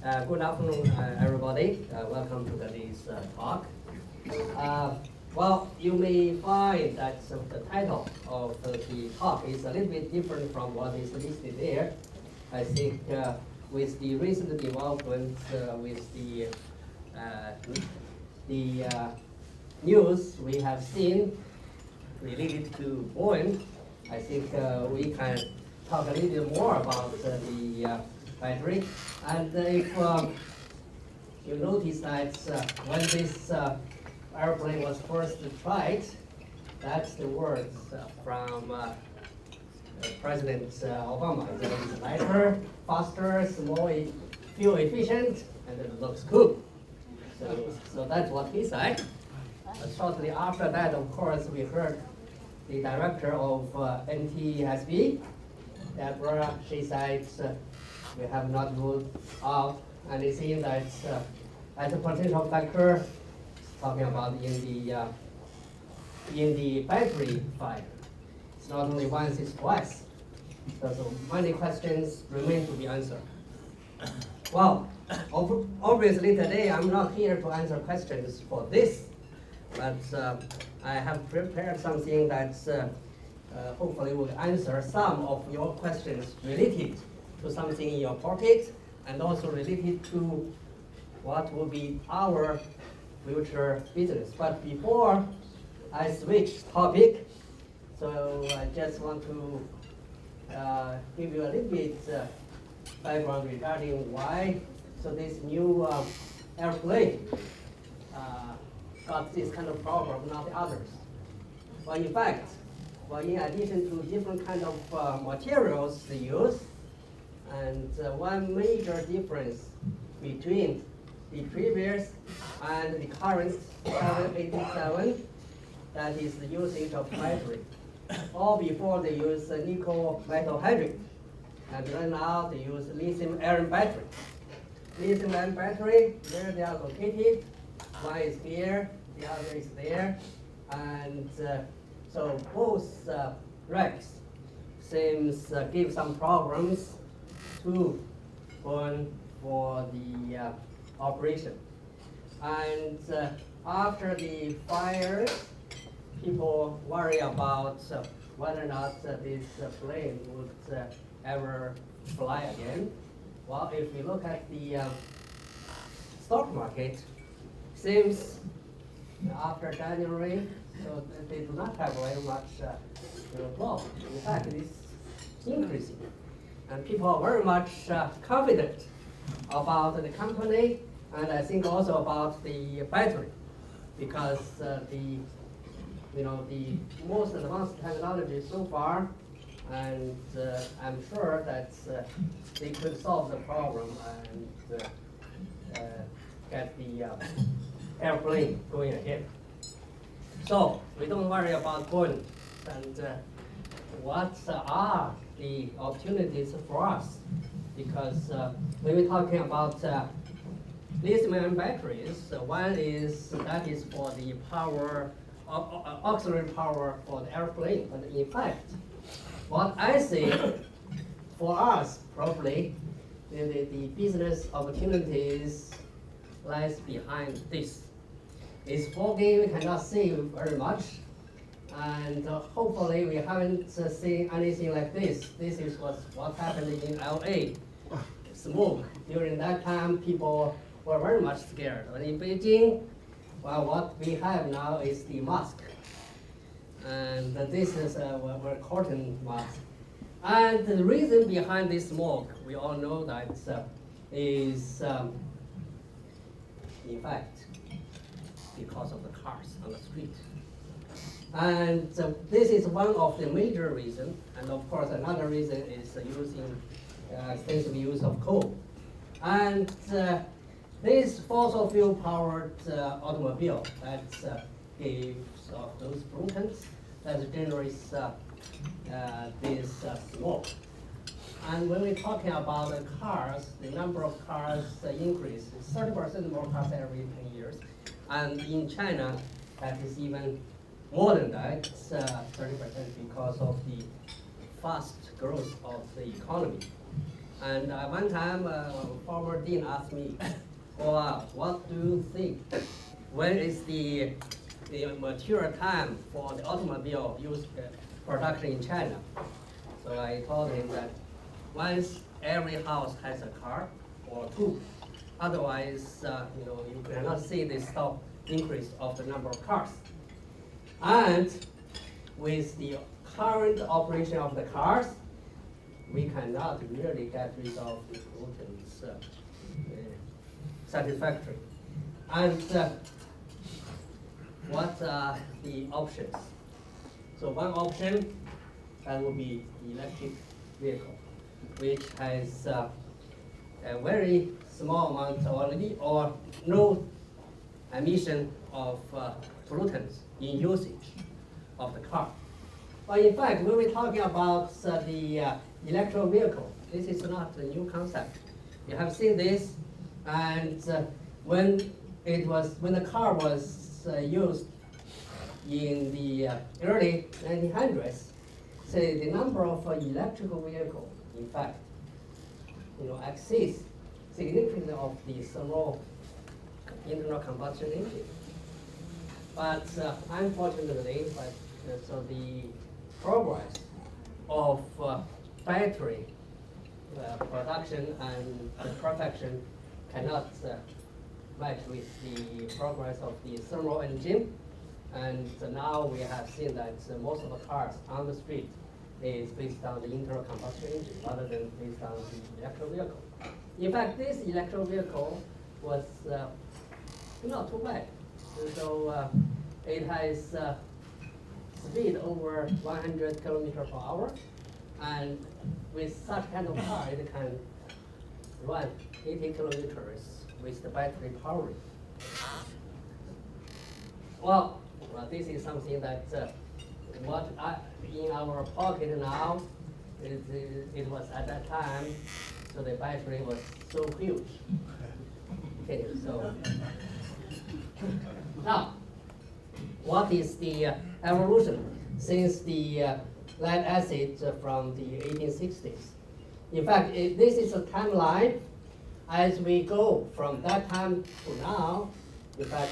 Good afternoon, everybody. Welcome to today's talk. Well, you may find that the title of the talk is a little bit different from what is listed there. I think with the recent developments with the news we have seen related to Boeing, I think we can talk a little bit more about the battery. And if you notice that when this airplane was first tried, that's the words from President Obama. That is lighter, faster, more fuel efficient, and it looks good. So that's what he said. Shortly after that, of course, we heard the director of NTSB, Deborah. She said we have not ruled out anything that as a potential factor, talking about in the battery fire. It's not only once, it's twice. So many questions remain to be answered. Well, obviously today I'm not here to answer questions for this, but I have prepared something that hopefully will answer some of your questions related to something in your pocket and also related to what will be our future business. But before I switch topic, so I just want to give you a little bit background regarding why this new airplane got this kind of problem, not the others. Well, in fact, in addition to different kind of materials they use, and one major difference between the previous and the current 787, that is the usage of battery. All before they use nickel metal hydride, and then now they use lithium ion battery. Lithium ion battery, where they are located, one is here, the other is there, and so both racks seems give some problems to burn for the operation. And after the fire, people worry about whether or not this plane would ever fly again. Well, if we look at the stock market, seems after January, so they do not have very much growth. In fact, it is increasing. And people are very much confident about the company, and I think also about the battery, because the most advanced technology so far, and I'm sure that they could solve the problem and get the airplane going ahead. So we don't worry about Boeing. And what are the opportunities for us? Because when we're talking about lithium-ion batteries, one is that is for the power, auxiliary power for the airplane. But in fact, what I see for us probably the business opportunities lies behind this. It's foggy, we cannot see very much, and hopefully we haven't seen anything like this. This is what happened in LA. Smoke. During that time, people were very much scared. And in Beijing, well, what we have now is the mask. And this is a cotton mask. And the reason behind this smoke, we all know that is, in fact, because of the cars on the street. And this is one of the major reasons. And of course, another reason is using extensive use of coal. And this fossil fuel powered automobile that gives off those pollutants that generates this smoke. And when we're talking about the cars, the number of cars increase 30% more cars every 10 years. And in China, that is even more than that, 30% because of the fast growth of the economy. And one time, former dean asked me, well, what do you think? When is the mature time for the automobile use production in China? So I told him that once every house has a car or two, otherwise, you cannot see the stop increase of the number of cars. And with the current operation of the cars, we cannot really get rid of the pollutants satisfactory. And what are the options? So one option that would be electric vehicle, which has a very small amount or no emission of pollutants in usage of the car. But in fact, when we're talking about the electric vehicle, this is not a new concept. You have seen this, and when the car was used in the early 1900s, say the number of electrical vehicles, in fact, exceeds significantly of the thermal internal combustion engine. But unfortunately, so the progress of battery production and the perfection cannot match with the progress of the thermal engine. And now we have seen that most of the cars on the street is based on the internal combustion engine rather than based on the electric vehicle. In fact, this electric vehicle was not too bad. So it has speed over 100 kilometers per hour, and with such kind of car, it can run 80 kilometers with the battery powering. Well, this is something that what in our pocket now, it was at that time, so the battery was so huge. Okay, so now, what is the evolution since the lead acid from the 1860s? In fact, this is a timeline. As we go from that time to now, in fact,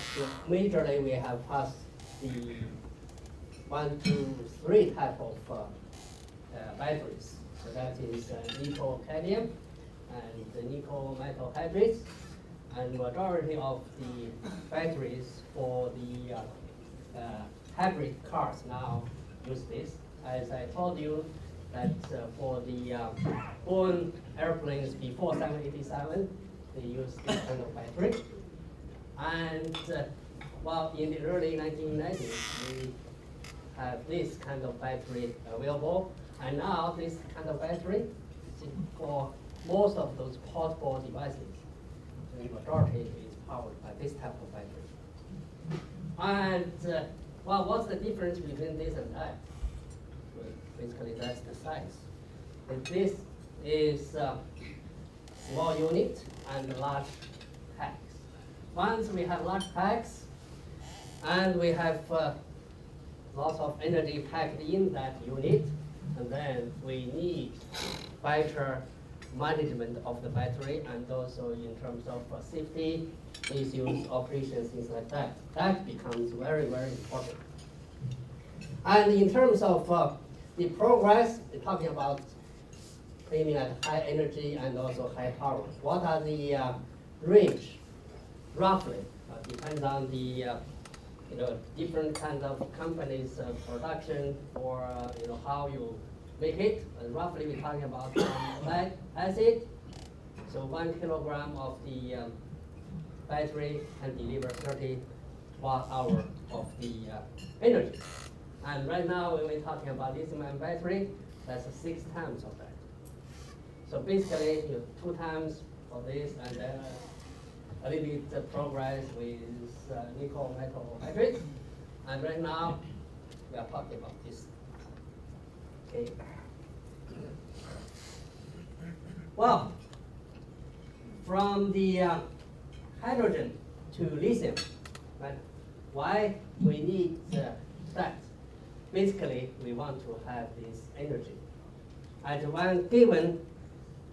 majorly we have passed the 1, 2, 3 type of batteries. So that is nickel cadmium and the nickel metal hybrids. And majority of the batteries for the hybrid cars now use this. As I told you, that for the Boeing airplanes before 787, they use this kind of battery. And well, in the early 1990s, we have this kind of battery available. And now this kind of battery for most of those portable devices, the majority is powered by this type of battery. And well, what's the difference between this and that? Well, basically, that's the size. And this is small unit and large packs. Once we have large packs, and we have lots of energy packed in that unit, and then we need better management of the battery, and also in terms of safety issues, operations, things like that. That becomes very, very important. And in terms of the progress, we're talking about aiming at high energy and also high power. What are the range, roughly? Depends on the different kinds of companies' production or how you make it. And roughly, we're talking about lead acid. So 1 kilogram of the battery can deliver 30 watt-hour of the energy. And right now, when we're talking about lithium-ion battery, that's 6 times of that. So basically, 2 times for this, and then a little bit progress with nickel metal hybrids. And right now, we are talking about this. Okay. Well, from the hydrogen to lithium, right? Why we need that? Basically, we want to have this energy. At one given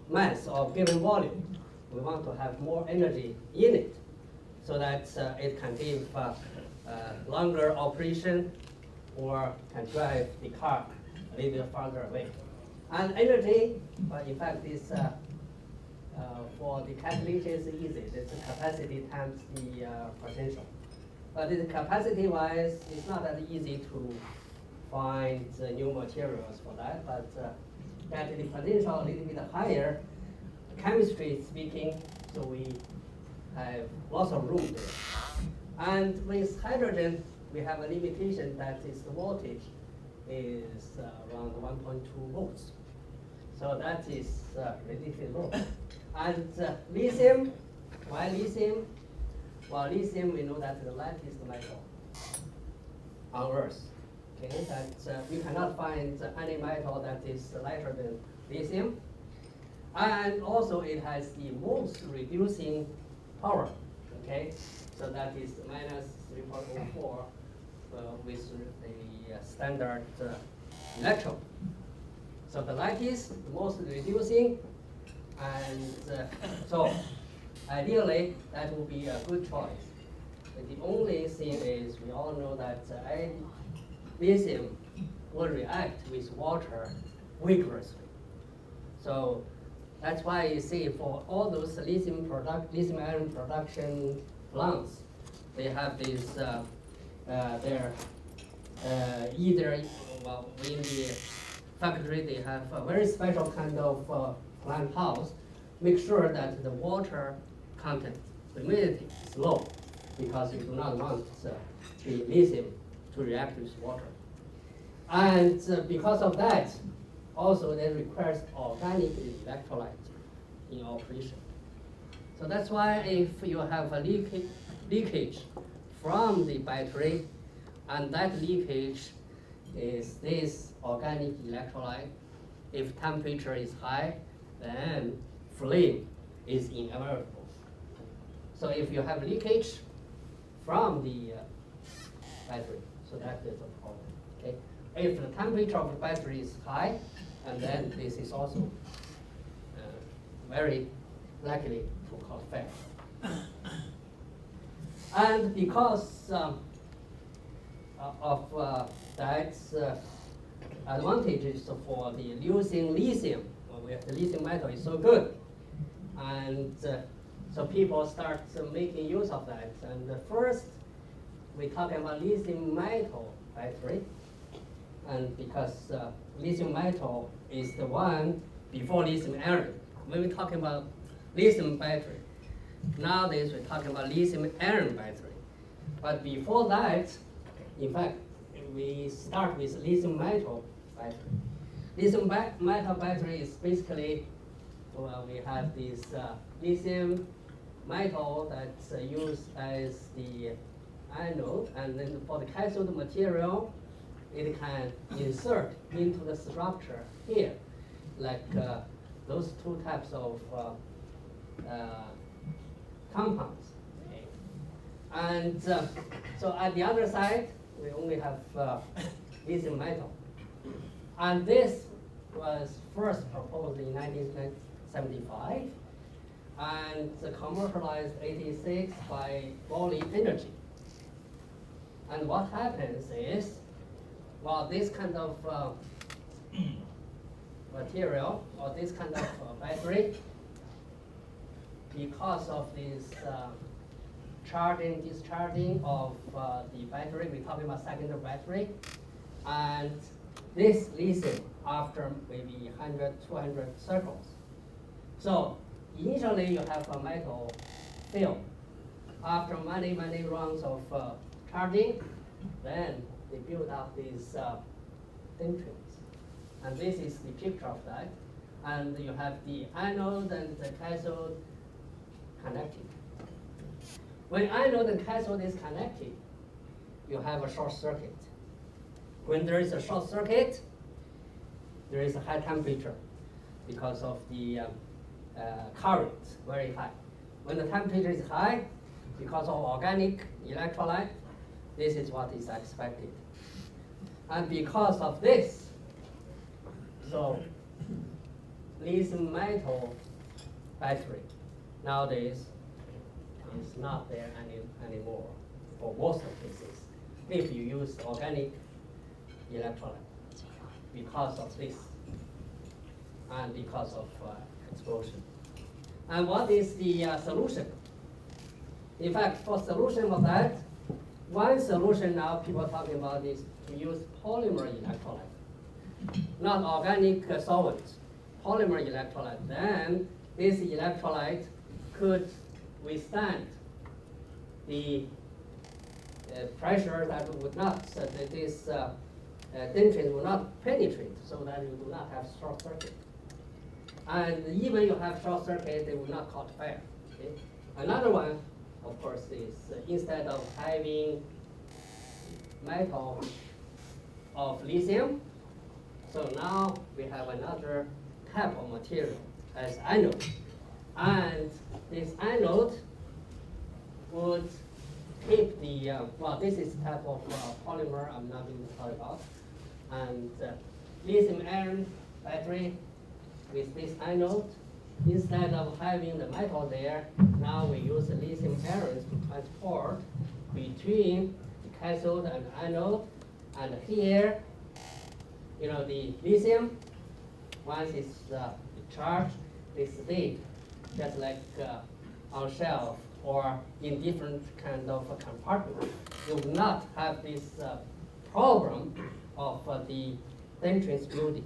mass or given volume, we want to have more energy in it so that it can give longer operation or can drive the car a little bit farther away. And energy, in fact, is for the calculation is easy. It's the capacity times the potential. But the capacity-wise, it's not that easy to find new materials for that. But that the potential a little bit higher, chemistry speaking, so we have lots of room there. And with hydrogen, we have a limitation that is the voltage is around 1.2 volts. So that is relatively low. And lithium, why lithium? Well, lithium, we know that the lightest metal on Earth. Okay, that we cannot find any metal that is lighter than lithium. And also it has the most reducing power. Okay, so that is minus 3.04 with the standard electron. So the lightest, the most reducing, and so ideally that would be a good choice. But the only thing is we all know that lithium will react with water vigorously. So that's why you see for all those lithium ion production plants, they have this they're either well in the factory they have a very special kind of plant house, make sure that the water content, humidity is low, because you do not want the lithium to react with water. And because of that, also it requires organic electrolyte in operation. So that's why if you have a leakage from the battery, and that leakage is this organic electrolyte, if temperature is high, then flame is inevitable. So if you have leakage from the battery, so that is a problem. Okay? If the temperature of the battery is high, and then this is also very likely to cause fire. And because of that advantages for the using lithium, the lithium metal is so good, and so people start making use of that. And first, we're talking about lithium metal battery, and because lithium metal is the one before lithium ion. When we're talking about lithium battery, nowadays we're talking about lithium ion battery. But before that, in fact, we start with lithium metal battery. Lithium metal battery is basically, well, we have this lithium metal that's used as the anode, and then for the cathode material, it can insert into the structure here, like those two types of compounds. Okay. And so at the other side, we only have lithium metal. And this was first proposed in 1975 and commercialized 86 by Guohua Energy. And what happens is, well, this kind of material or this kind of battery, because of this charging, discharging of the battery, we're talking about secondary battery, and this lithium after maybe 100, 200 cycles. So initially you have a metal film. After many, many rounds of charging, then they build up these dendrites. And this is the picture of that. And you have the anode and the cathode connected. When anode and cathode is connected, you have a short circuit. When there is a short circuit, there is a high temperature because of the current, very high. When the temperature is high, because of organic electrolyte, this is what is expected. And because of this, so lithium metal battery nowadays is not there anymore for most of cases if you use organic electrolyte because of this and because of explosion. And what is the solution? In fact, for solution of that, one solution now people are talking about is to use polymer electrolyte, not organic solvents, polymer electrolyte. Then this electrolyte could withstand the pressure that would not, this dendrites will not penetrate, so that you do not have short circuit. And even you have short circuit, they will not cause fire. Okay? Another one, of course, is instead of having metal of lithium, so now we have another type of material as anode. And this anode would keep the, well, this is type of polymer I'm not going to talk about. And lithium iron battery with this anode, instead of having the metal there, now we use the lithium iron to transport between the cathode and anode. And here, you know, the lithium, once it's charged, they stay just like on shelf or in different kind of compartment. You will not have this problem of the dendrites building,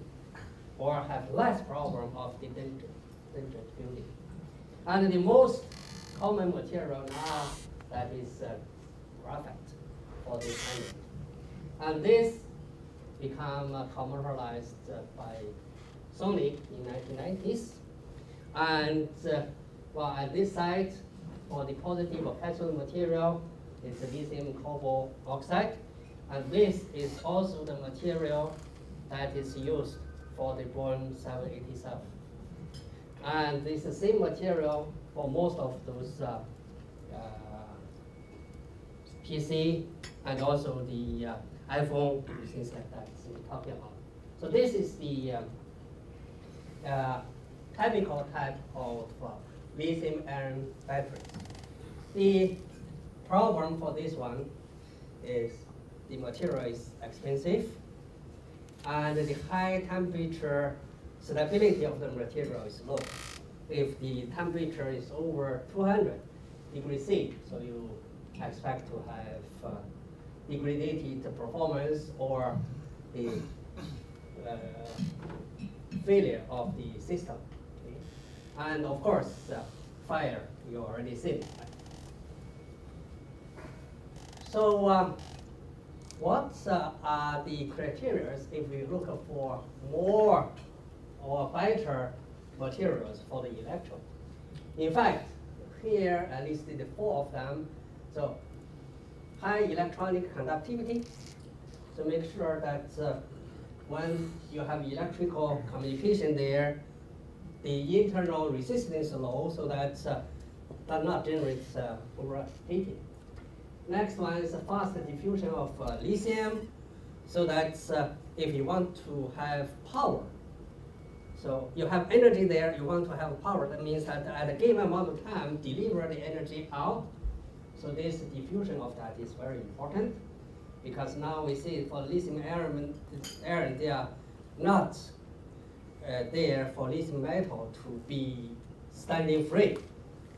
or have less problem of the dendrite building. And the most common material now that is graphite for this anode. And this become commercialized by Sony in 1990s. And well, at this site, for the positive or cathode material, is the lithium cobalt oxide. And this is also the material that is used for the Boeing 787. And it's the same material for most of those PC and also the iPhone, things like that we're talking about. So this is the chemical type of lithium iron batteries. The problem for this one is the material is expensive, and the high temperature stability of the material is low. If the temperature is over 200 degrees C, so you expect to have degraded performance or the failure of the system. Okay? And of course, fire, you already seen. So what are the criteria if we look for more or better materials for the electrode? In fact, here I listed 4 of them. So high electronic conductivity, to make sure that when you have electrical communication there, the internal resistance is low, so that does not generate overheating. Next one is a fast diffusion of lithium, so that if you want to have power, so you have energy there, you want to have power, that means that at a given amount of time, deliver the energy out. So this diffusion of that is very important, because now we see for lithium iron, they are not there for lithium metal to be standing free.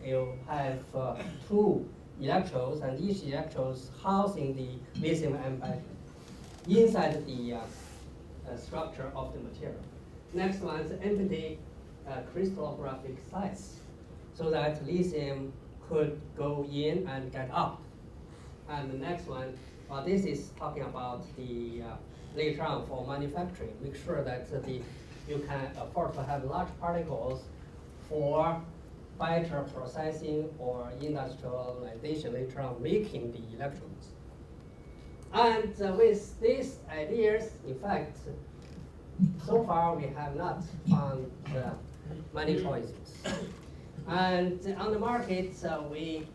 You have 2 electrodes, and each electrode housing the lithium ion battery inside the structure of the material. Next one is empty crystallographic size, so that lithium could go in and get out. And the next one, this is talking about the later on for manufacturing. Make sure that you can afford to have large particles for better processing or industrialization later on, making the electrodes. And with these ideas, in fact, so far we have not found many choices. And on the market, we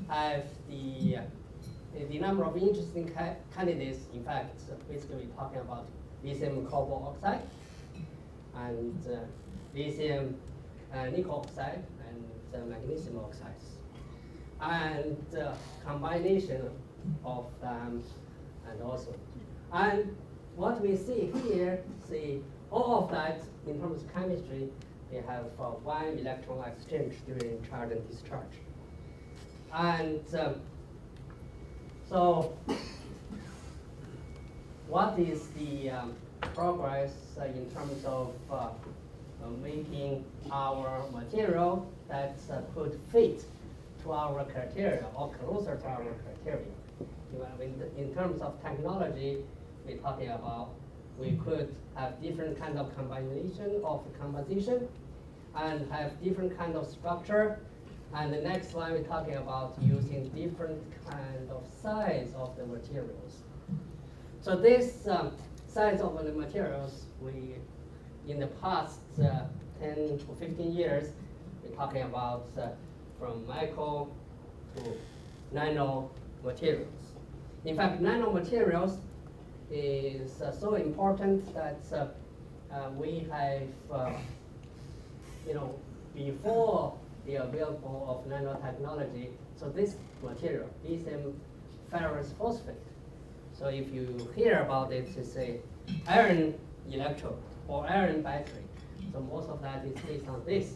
have the number of interesting candidates. In fact, basically we're talking about lithium cobalt oxide. and lithium nickel oxide and magnesium oxides. And combination of them and also. And what we see here, all of that in terms of chemistry, we have one electron exchange during charge and discharge. And so what is the progress in terms of making our material that could fit to our criteria or closer to our criteria? In terms of technology, we're talking about we could have different kind of combination of composition and have different kind of structure. And the next one, we're talking about using different kind of size of the materials. So this size of the materials, in the past 10 to 15 years, we're talking about from micro to nano materials. In fact, nanomaterials is so important that we have, before the available of nanotechnology, so this material, lithium ferrous phosphate. So if you hear about it, it's a iron electrode or iron battery. So most of that is based on this.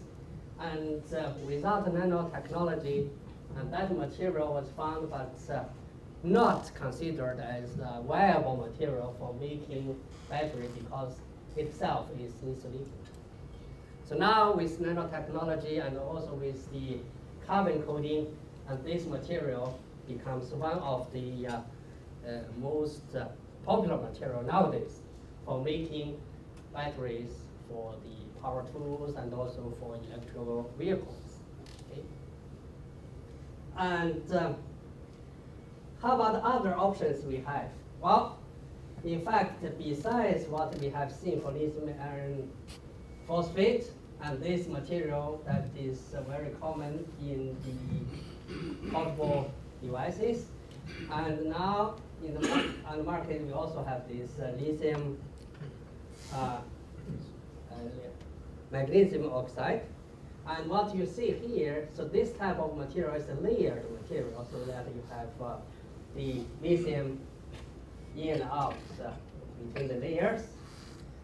And without nanotechnology, and that material was found, but not considered as a viable material for making battery because itself is insulating. So now with nanotechnology and also with the carbon coating, and this material becomes one of the most popular material nowadays for making batteries for the power tools and also for electrical vehicles. Okay? And how about other options we have? Well, in fact, besides what we have seen for lithium iron phosphate and this material that is very common in the portable devices, and now on the market we also have this lithium magnesium oxide. And what you see here, so this type of material is a layered material, so that you have the lithium in and out between the layers.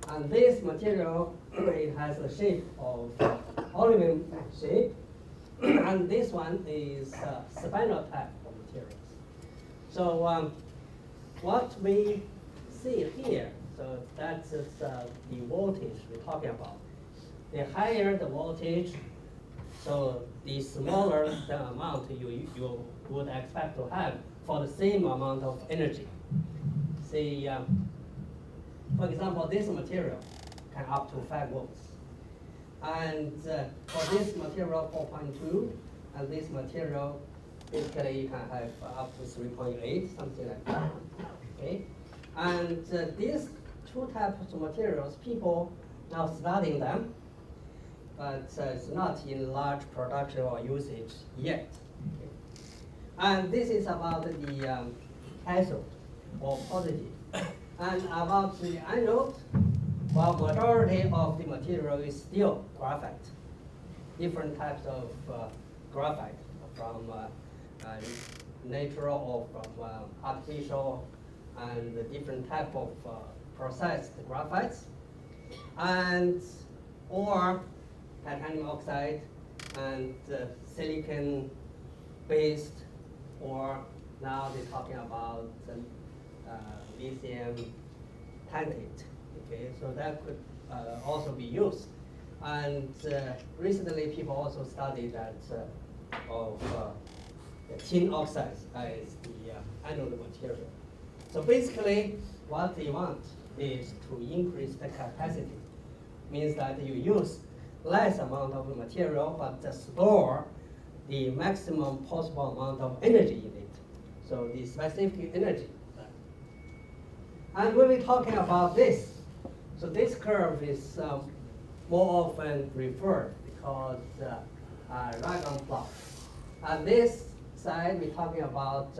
And this material, it has a shape of polygon shape. And this one is spinel type of materials. So what we see here, so that's the voltage we're talking about. The higher the voltage, so the smaller the amount you would expect to have for the same amount of energy. Say, for example, this material can up to 5 volts. And for this material, 4.2, and this material, basically you can have up to 3.8, something like that. Okay? And these two types of materials, people now studying them, but it's not in large production or usage yet. Okay? And this is about the cathode or positive. And about the anode, well, majority of the material is still graphite. Different types of graphite from natural or from artificial, and different type of processed graphites, and or titanium oxide and silicon based, or now they're talking about lithium tantalate. Okay, so that could also be used. And recently, people also studied that of tin oxides as the anode material. So basically, what they want is to increase the capacity. Means that you use less amount of material, but store the maximum possible amount of energy in it. So the specific energy. And when we're talking about this, so this curve is more often referred because Ragon plot. On this side, we're talking about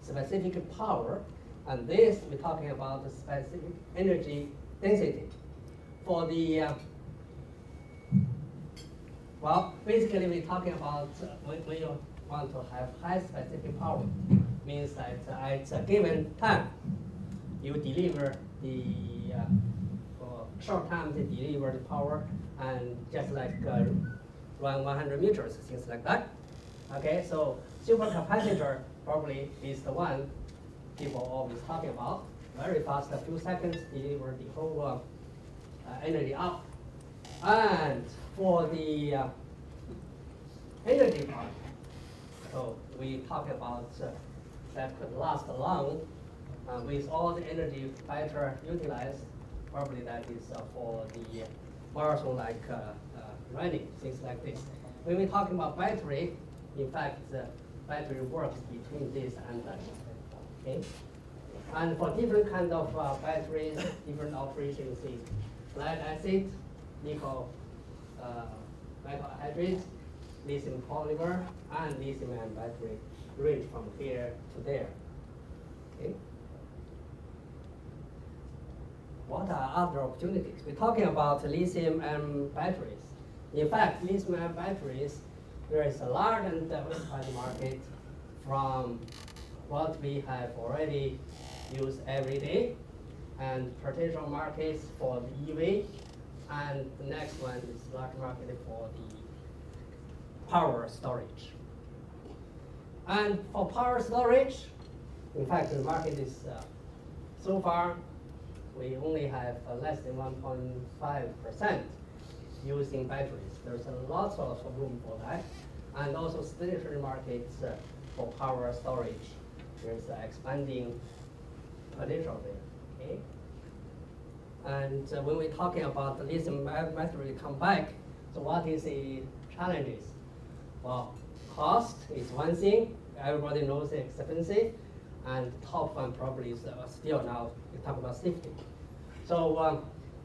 specific power, and this we're talking about the specific energy density. For the Well, basically we're talking about when you want to have high specific power, means that at a given time, you deliver the for short time to deliver the power, and just like run 100 meters, things like that. Okay, so supercapacitor probably is the one people always talking about. Very fast, a few seconds, deliver the whole energy out. And for the energy part, so we talk about that could last long with all the energy better utilized. Probably that is for the marathon like running, things like this. When we're talking about battery, in fact, the battery works between this and that. Okay? And for different kind of batteries, different operations, see lead acid, nickel metal hydride, lithium polymer, and lithium-ion battery range from here to there. Okay. What are other opportunities? We're talking about lithium-ion batteries. In fact, lithium-ion batteries, there is a large and diversified market from what we have already used every day, and potential markets for the EV, and the next one is large market for the power storage. And for power storage, in fact, the market is so far we only have less than 1.5% using batteries. There's a lot of room for that, and also stationary markets for power storage. There's expanding potential there. Okay. And when we're talking about the lithium battery come back, so what is the challenges? Well, cost is one thing. Everybody knows it's expensive. And top one probably is still now, we talk about safety. So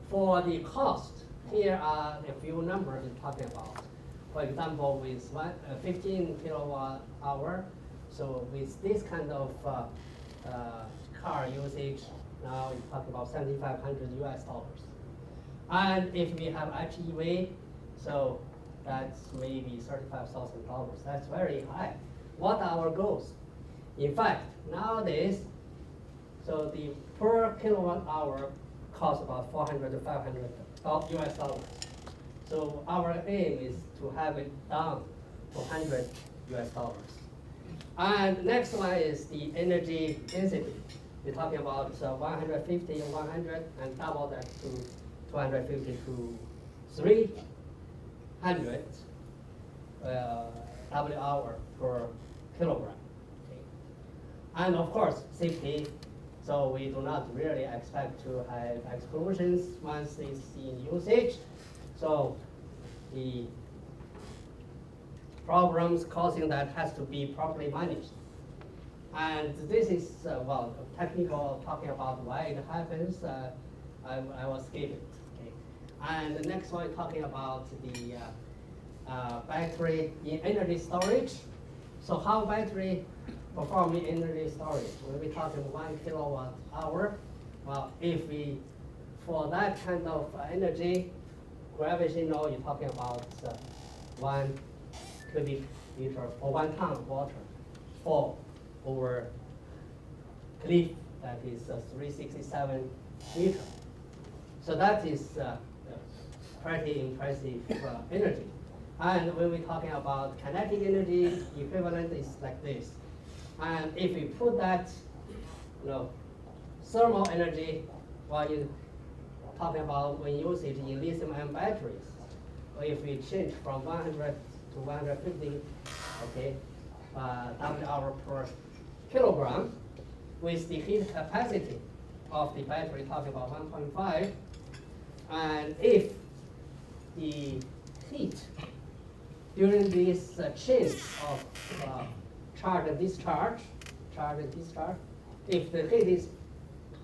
for the cost, here are a few numbers we're talking about. For example, with 15 kilowatt hour, so with this kind of car usage, now we're talking about $7,500 US. And if we have HEV, so that's maybe $35,000. That's very high. What are our goals? In fact, nowadays, so the per kilowatt hour costs about $400 to $500 US. So our aim is to have it down to $100 US. And next one is the energy density. We're talking about 150 and 100, and double that to 250 to 300 WH per kilogram. Okay. And of course, safety. So we do not really expect to have explosions once it's in usage. So the problems causing that has to be properly managed. And this is, well, technical talking about why it happens. I will skip it. Okay. And the next one talking about the battery in energy storage. So how battery perform in energy storage? When we talking 1 kilowatt hour, well, if we, for that kind of energy, gravitational, you're talking about 1 cubic meter or 1 ton of water fall over cliff that is 367 meters. So that is pretty impressive energy. And when we're talking about kinetic energy, equivalent is like this. And if we put that, thermal energy, while you're talking about when usage in lithium-ion batteries, or if we change from 100 to 150, okay, WH per kilogram, with the heat capacity of the battery, talking about 1.5, and if the heat during this change of charge and discharge, if the heat is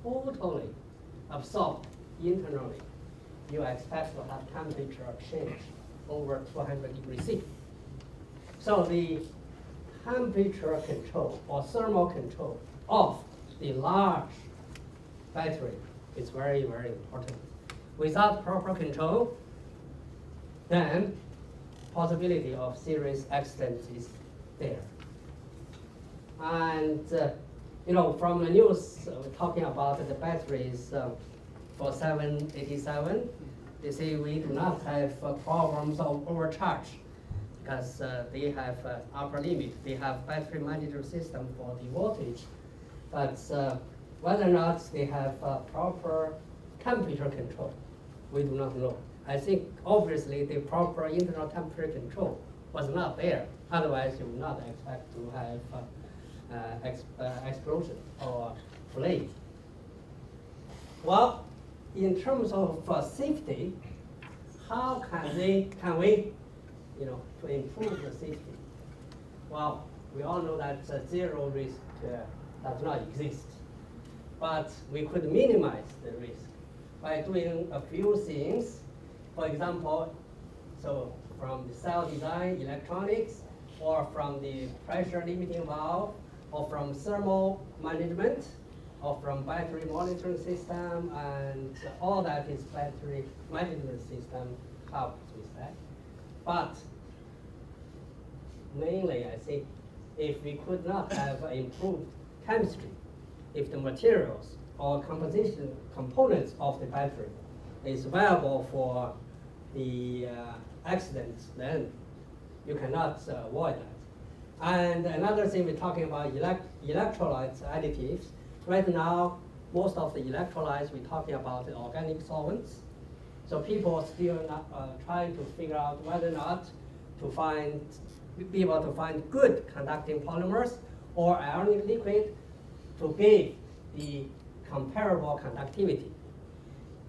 totally absorbed internally, you expect to have temperature change over 200 degrees C. So the temperature control or thermal control of the large battery is very, very important. Without proper control, then possibility of serious accidents is there. And from the news, we're talking about the batteries for 787. They say we do not have problems of overcharge because they have upper limit. They have battery management system for the voltage, but whether or not they have proper temperature control, we do not know. I think obviously the proper internal temperature control was not there. Otherwise, you would not expect to have explosion or flame. Well, in terms of safety, how can we to improve the safety? Well, we all know that zero risk does not exist, but we could minimize the risk by doing a few things. For example, so from the cell design, electronics, or from the pressure limiting valve, or from thermal management, or from battery monitoring system, and all that is battery management system helps with that. But mainly, I think if we could not have improved chemistry, if the materials or composition components of the battery is viable for the accidents, then you cannot avoid that. And another thing, we're talking about electrolytes additives. Right now, most of the electrolytes, we're talking about the organic solvents. So people are still not, trying to figure out whether or not to be able to find good conducting polymers or ionic liquid to give the comparable conductivity.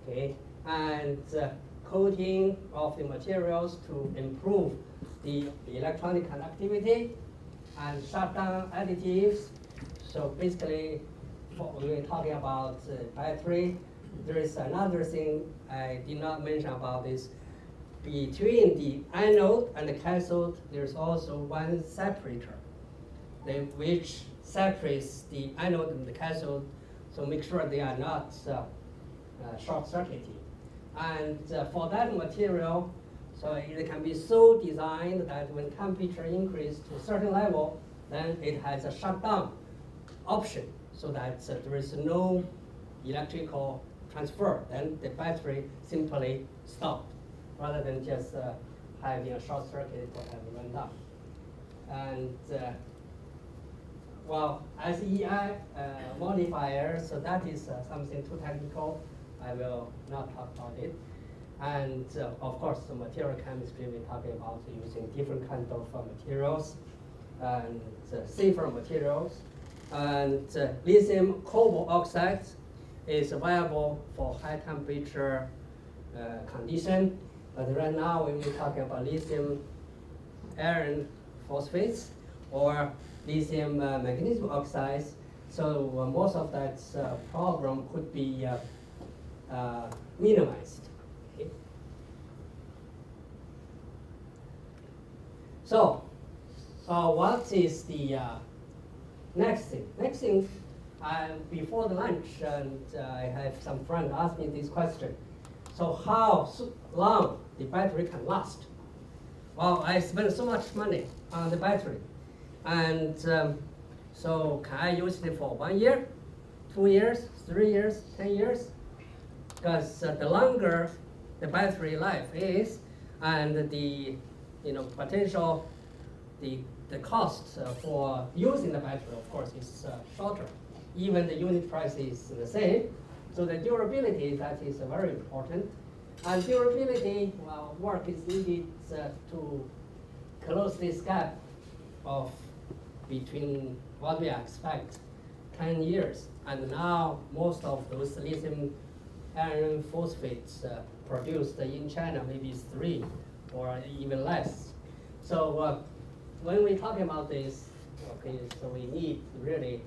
Okay, and coating of the materials to improve the electronic conductivity, and shutdown additives. So basically, we're talking about battery. There is another thing I did not mention about this. Between the anode and the cathode, there's also one separator, which separates the anode and the cathode, so make sure they are not short-circuited. And for that material, so it can be so designed that when temperature increases to a certain level, then it has a shutdown option, so that there is no electrical transfer. Then the battery simply stopped, rather than just having a short circuit or having run down. And well, SEI modifier, so that is something too technical. I will not talk about it. And of course, the material chemistry, we're talking about using different kinds of materials and safer materials. And lithium cobalt oxide is viable for high temperature condition. But right now, when we're talking about lithium iron phosphates or lithium magnesium oxides, so most of that problem could be minimized. Okay. So what is the next thing? Next thing, before the lunch, and I have some friends ask me this question. So how long the battery can last? Well, I spent so much money on the battery. And so can I use it for 1 year, 2 years, 3 years, 10 years? Because the longer the battery life is, and the potential, the cost for using the battery, of course, is shorter. Even the unit price is the same. So the durability, that is very important. And durability, well, work is needed to close this gap of between what we expect, 10 years. And now most of those lithium iron phosphates produced in China, maybe it's 3 or even less. So when we're talking about this, okay, so we need really,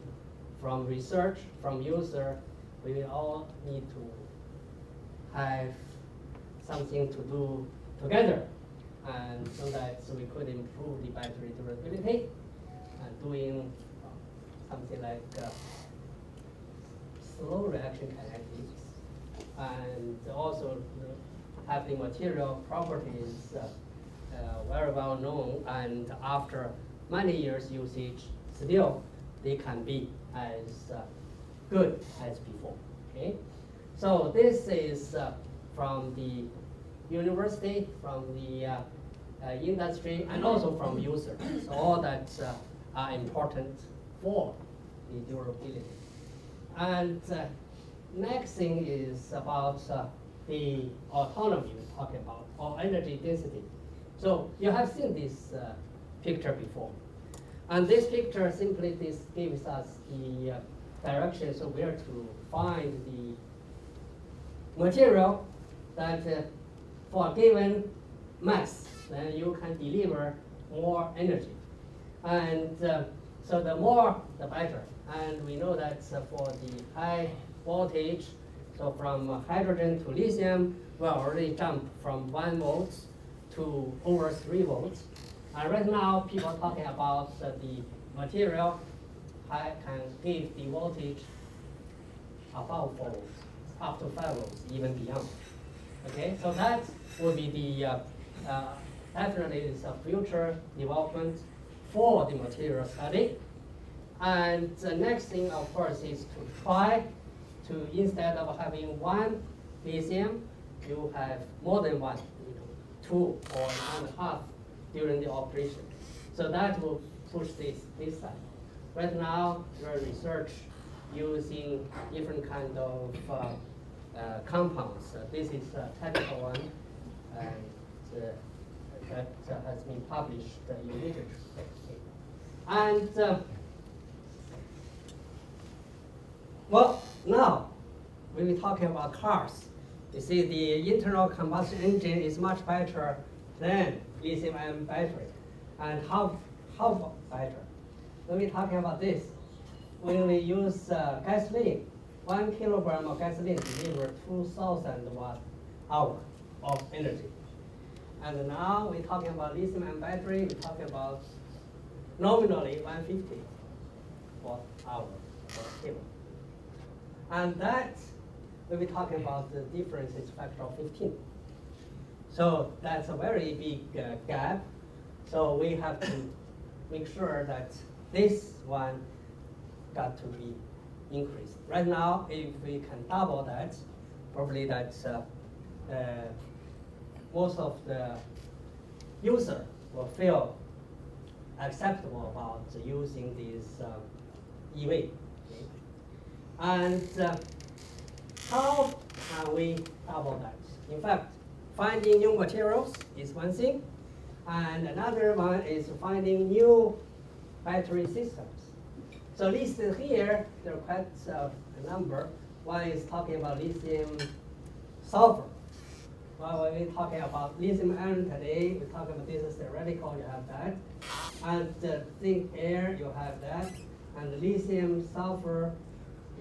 from research, from user, we all need to have something to do together, and so that we could improve the battery durability, and doing something like slow reaction kinetics, and also have the material properties very well known, and after many years usage, still they can be as good as before. Okay, so this is from the university, from the industry, and also from users. So all that are important for the durability. And next thing is about the autonomy we're talking about, or energy density. So you have seen this picture before. And this picture simply gives us the directions of where to find the material that for a given mass, then you can deliver more energy. And so the more, the better. And we know that for the high voltage, so from hydrogen to lithium, we already jumped from 1 volt to over 3 volts. And right now, people are talking about the material can give the voltage above 4 volts, up to 5 volts, even beyond. Okay, so that will be the definitely is a future development for the material study. And the next thing, of course, is to try to, instead of having 1 lithium, you have more than 1, 2 or 1.5 during the operation. So that will push this side. Right now, we're research using different kind of compounds. This is a technical one, and that has been published in literature. And well, now when we're talking about cars, you see the internal combustion engine is much better than lithium-ion battery. And how better? When we're talking about this, when we use gasoline, 1 kilogram of gasoline delivers 2,000 watt-hour of energy. And now we're talking about lithium-ion battery, we're talking about nominally 150 watt-hour per kilo. And that, when we're talking about the difference, is factor of 15. So that's a very big gap. So we have to make sure that this one got to be increased. Right now, if we can double that, probably that's most of the user will feel acceptable about using this EV. Okay? And how can we double that? In fact, finding new materials is one thing, and another one is finding new battery systems. So listed here, there are quite a number. One is talking about lithium sulfur. Well, when we're talking about lithium iron today, we're talking about this is theoretical, you have that. And zinc air, you have that. And lithium sulfur,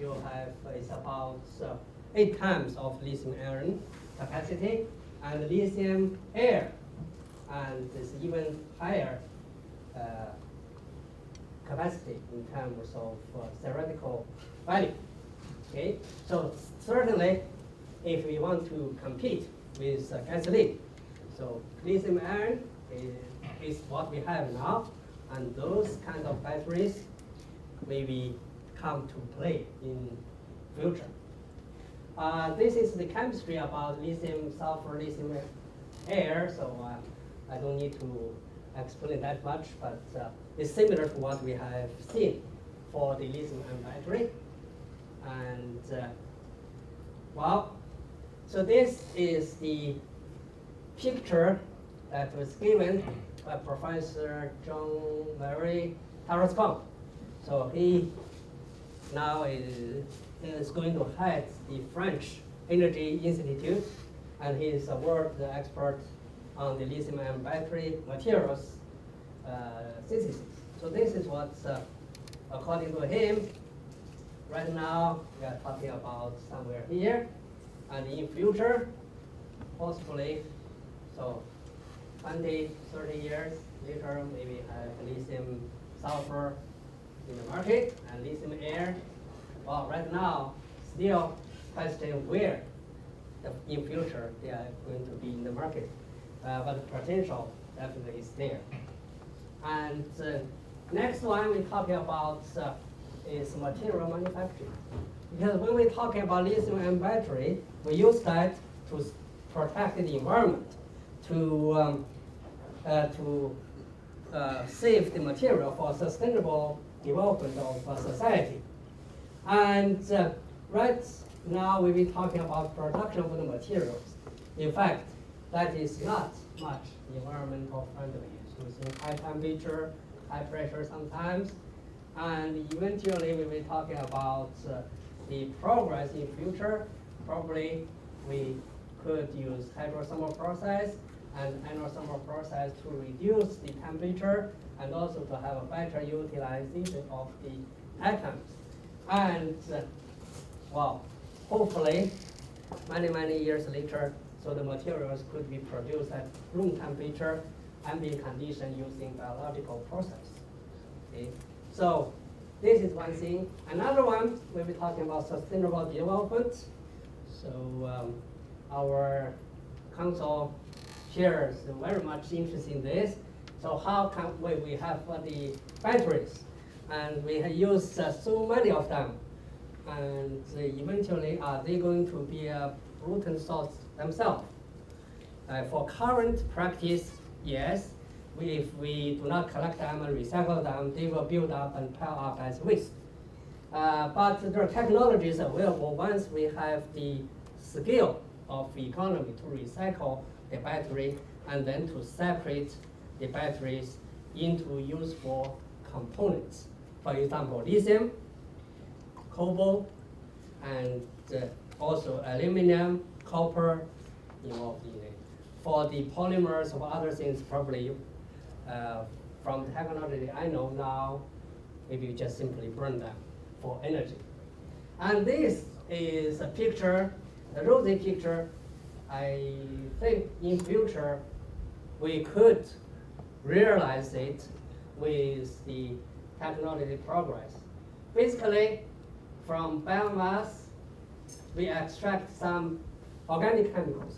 you have is about 8 times of lithium iron capacity. And lithium air, and it's even higher capacity in terms of theoretical value. Okay, so certainly, if we want to compete with gasoline, so lithium iron is what we have now, and those kind of batteries maybe come to play in future. This is the chemistry about lithium sulfur, lithium air, so I don't need to explain that much, but it's similar to what we have seen for the lithium-ion battery. And well, so this is the picture that was given by Professor Jean-Marie Tarascon. So he now is going to head the French Energy Institute, and he is a world expert on the lithium-ion battery materials synthesis. So this is what, according to him, right now we are talking about somewhere here, and in future, possibly, so 20, 30 years later, maybe have lithium sulfur in the market and lithium air. Well, right now, still question where in future they are going to be in the market. But the potential definitely is there. And next one we're talking about is material manufacturing. Because when we're talking about lithium-ion battery, we use that to protect the environment, to save the material for sustainable development of society. And right now we'll be talking about production of the materials. In fact, that is not much environmental friendly, using high temperature, high pressure sometimes. And eventually we'll be talking about the progress in future. Probably we could use hydrothermal process and enothermal process to reduce the temperature and also to have a better utilization of the atoms. And well, hopefully, many years later, so the materials could be produced at room temperature, ambient condition using biological process. Okay? So this is one thing. Another one, we'll be talking about sustainable development. So our council shares very much interest in this. So how can we have the batteries? And we have used so many of them. And eventually, are they going to be a pollutant source themselves? For current practice, yes. If we do not collect them and recycle them, they will build up and pile up as waste. But there are technologies available once we have the scale of economy to recycle the battery and then to separate the batteries into useful components. For example, lithium, cobalt, and also aluminum, copper involved in it. For the polymers or other things, probably from the technology I know now, maybe you just simply burn them for energy. And this is a picture, a rosy picture. I think in future we could realize it with the technology progress. Basically, from biomass, we extract some organic chemicals.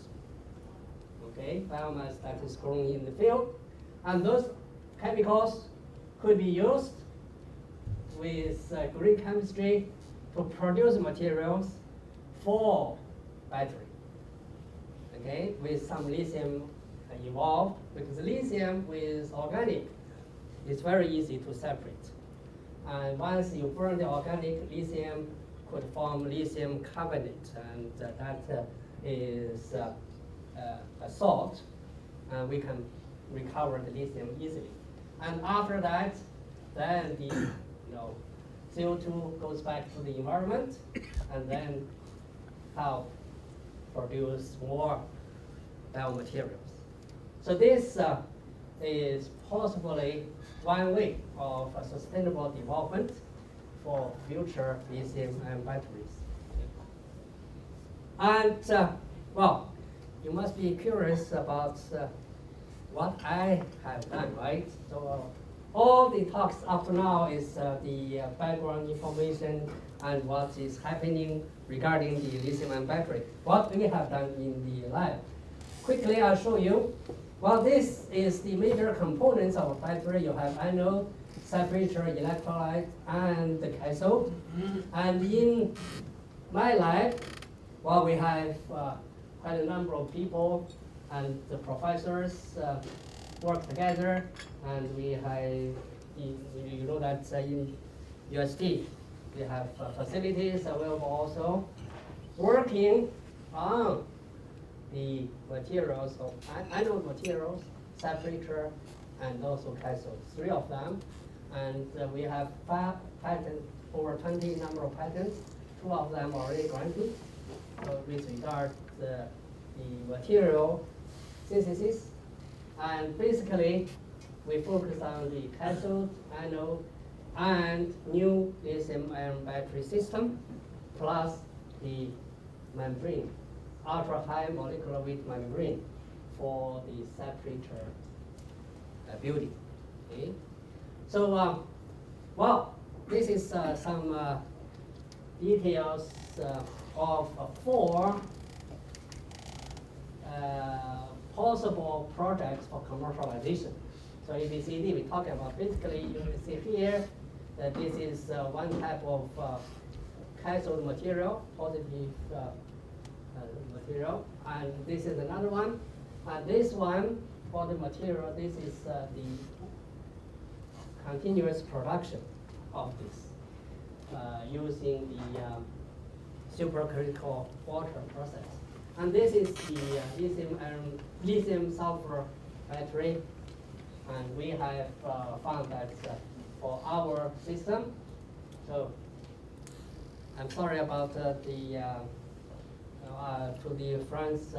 Okay, biomass that is grown in the field. And those chemicals could be used with green chemistry to produce materials for battery. Okay, with some lithium involved, because lithium with organic is very easy to separate. And once you burn the organic, lithium could form lithium carbonate, and that is a salt, and we can recover the lithium easily. And after that, then the CO2 goes back to the environment, and then help produce more biomaterials. So this is possibly one way of a sustainable development for future lithium-ion batteries. And well, you must be curious about what I have done, right? So all the talks up to now is the background information and what is happening regarding the lithium-ion battery. What we have done in the lab. Quickly, I'll show you. Well, this is the major components of a battery. You have anode, separator, electrolyte, and the cathode. And in my lab, well, we have quite a number of people and the professors work together, and we have, you know that in USD, we have facilities available also, working on the materials of anode materials, separator, and also cathode, 3 of them. And we have 5 patents, over 20 number of patents, 2 of them already granted with regard to the material synthesis. And basically, we focus on the cathode, anode, and new lithium-ion battery system, plus the membrane, ultra-high molecular weight membrane for the separator building. Okay? So, well, this is some details of 4 possible projects for commercialization. So ABCD, we're talking about basically, you will see here that this is one type of cathode material, positive material, and this is another one. And this one, for the material, this is the continuous production of this using the supercritical water process. And this is the lithium sulfur battery. And we have found that for our system. So I'm sorry about to the friends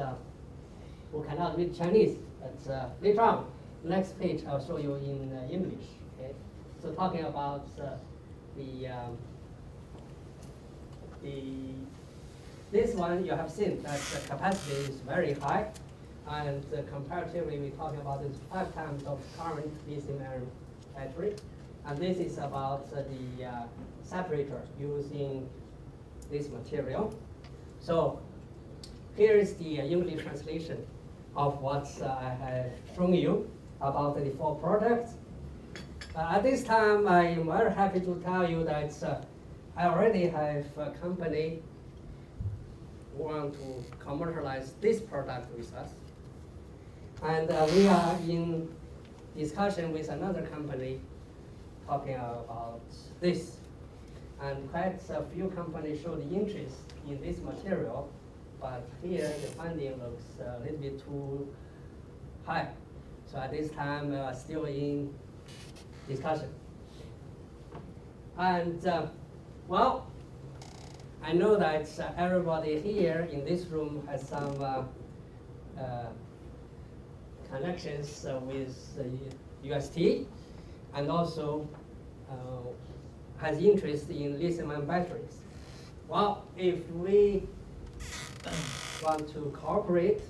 who cannot read Chinese. But later on, next page I'll show you in English. Okay. So talking about this one, you have seen that the capacity is very high, and comparatively, we're talking about this 5 times of current lithium-ion battery, and this is about the separator using this material. So here is the English translation of what I have shown you about the 4 products. At this time, I am very happy to tell you that I already have a company who want to commercialize this product with us. And we are in discussion with another company talking about this. And quite a few companies showed interest in this material, but here the funding looks a little bit too high. So at this time, we are still in discussion. And well, I know that everybody here in this room has some connections with UST, and also has interest in lithium-ion batteries. Well, if we want to cooperate,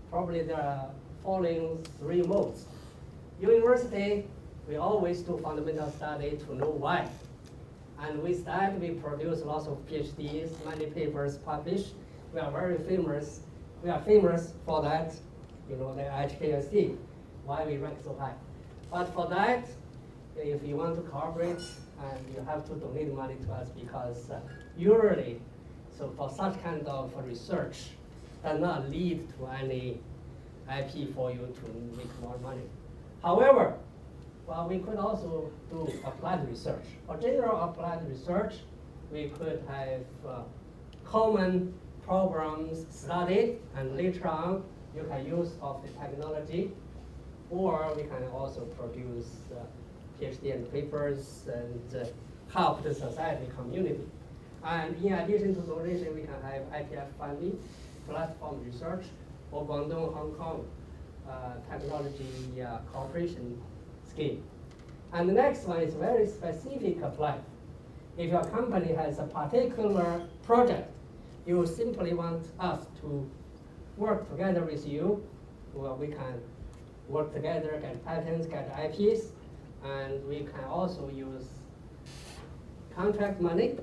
probably there are following 3 modes. University, we always do fundamental study to know why. And with that, we produce lots of PhDs, many papers published. We are very famous. We are famous for that, you know, the HKSD, why we rank so high. But for that, if you want to cooperate, and you have to donate money to us, because usually, so for such kind of research, does not lead to any IP for you to make more money. However, well, we could also do applied research. For general applied research, we could have common problems studied, and later on, you can use of the technology, or we can also produce PhD and papers and help the society community. And in addition to donation, we can have IPF funding, platform research, or Guangdong, Hong Kong technology cooperation scheme. And the next one is very specific applied. If your company has a particular project, you simply want us to work together with you, well, we can work together, get patents, get IPs, and we can also use contract money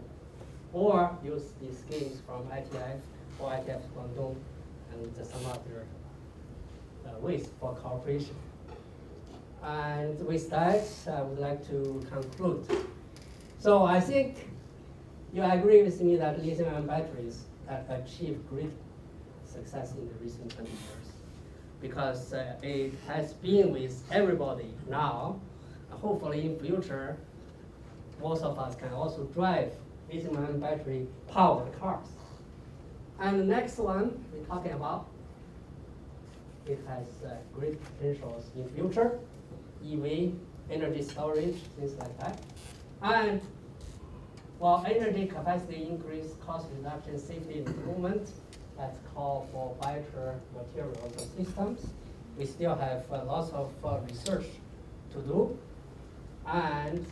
or use the schemes from ITF or ITF Guangdong and some other ways for cooperation. And with that, I would like to conclude. So I think you agree with me that lithium-ion batteries have achieved great success in the recent 20 years, because it has been with everybody now. Hopefully in future, most of us can also drive lithium-ion battery powered cars. And the next one we're talking about, it has great potentials in future, EV, energy storage, things like that. And while energy capacity increase, cost reduction, safety improvement, that's called for better materials and systems. We still have lots of research to do. And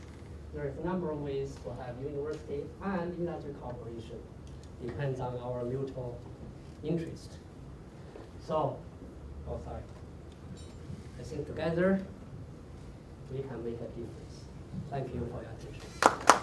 there is a number of ways to have university and industry cooperation. Depends on our mutual interest. So, I think together we can make a difference. Thank you for your attention.